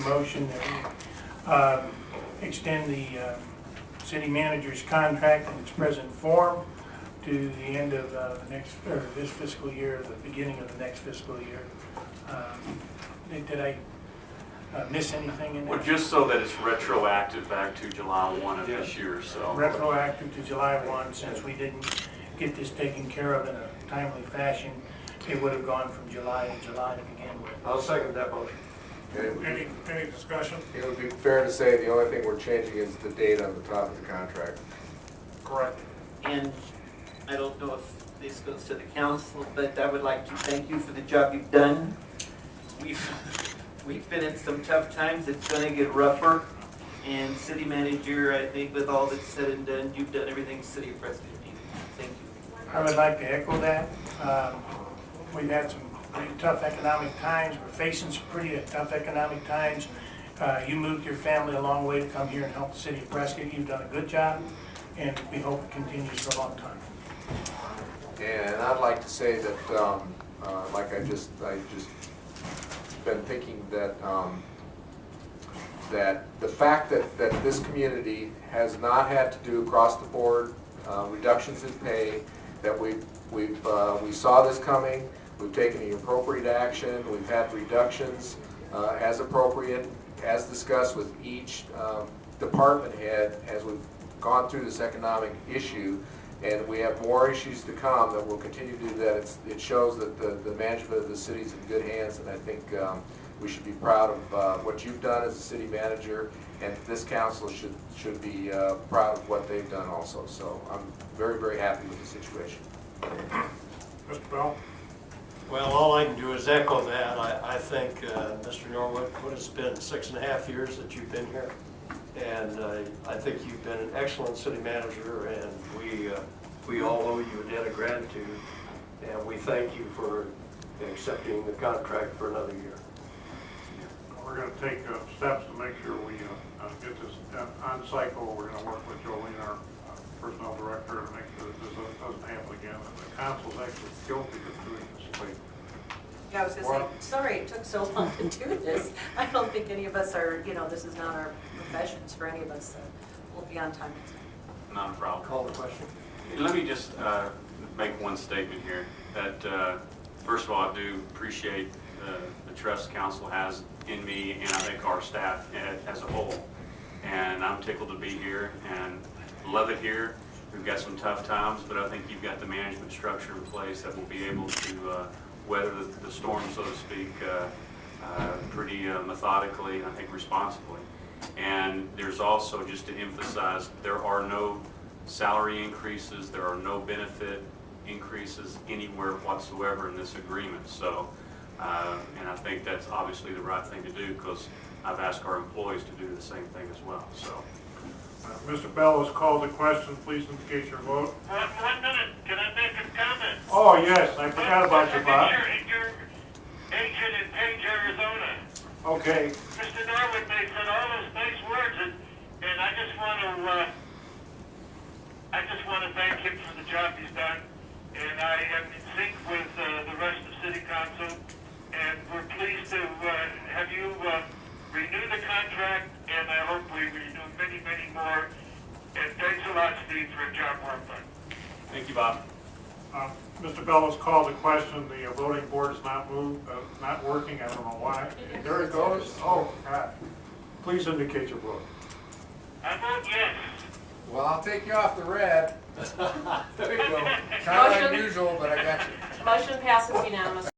a motion that we extend the city manager's contract in its present form to the end of this fiscal year, the beginning of the next fiscal year. Did I miss anything in there? Well, just so that it's retroactive back to July 1 of this year, so. Retroactive to July 1, since we didn't get this taken care of in a timely fashion, it would have gone from July to July to begin with. I'll second that motion. Any discussion? It would be fair to say the only thing we're changing is the date on the top of the contract. Correct. And I don't know if this goes to the council, but I would like to thank you for the job you've done. We've been in some tough times. It's going to get rougher. And city manager, I think with all that's said and done, you've done everything city of Prescott needed. Thank you. I would like to echo that. We've had some pretty tough economic times. We're facing some pretty tough economic times. You moved your family a long way to come here and help the city of Prescott. You've done a good job, and we hope it continues for a long time. And I'd like to say that, like I just been thinking that that the fact that this community has not had to do across the board reductions in pay, that we saw this coming, we've taken the appropriate action, we've had reductions as appropriate, as discussed with each department head as we've gone through this economic issue, and we have more issues to come that will continue to do that. It shows that the management of the city is in good hands, and I think we should be proud of what you've done as a city manager, and this council should be proud of what they've done also. So I'm very, very happy with the situation. Mr. Bell? Well, all I can do is echo that. I think, Mr. Norwood, what has been 6.5 years that you've been here, and I think you've been an excellent city manager, and we all owe you a debt of gratitude, and we thank you for accepting the contract for another year. We're going to take steps to make sure we get this on cycle. We're going to work with Jolene, our personnel director, to make sure that this doesn't happen again. And the council's actually guilty of doing this late. Yeah, I was going to say, sorry it took so long to do this. I don't think any of us are, this is not our professions for any of us, so we'll be on time next time. Not a problem. Call the question. Let me just make one statement here. That first of all, I do appreciate the trust council has in me, and I think our staff as a whole. And I'm tickled to be here and love it here. We've got some tough times, but I think you've got the management structure in place that will be able to weather the storm, so to speak, pretty methodically and I think responsibly. And there's also, just to emphasize, there are no salary increases, there are no benefit increases anywhere whatsoever in this agreement. So, and I think that's obviously the right thing to do, because I've asked our employees to do the same thing as well. So, Mr. Bell has called the question. Please indicate your vote. 1 minute. Can I make a comment? Oh, yes. I forgot about you, Bob. Your agent in Page, Arizona. Okay. Mr. Norwood, they said all those nice words, and I just want to thank him for the job he's done. And I am in sync with the rest of City Council, and we're pleased to have you renew the contract, and I hope we renew many, many more. And thanks a lot, Steve, for a job well done. thank you, Bob. Mr. Bell has called the question. The voting board is not working. I don't know why. There it goes. Oh, God. Please indicate your vote. I vote yes. Well, I'll take you off the red. There you go. Kind of unusual, but I got you. Motion passes unanimously.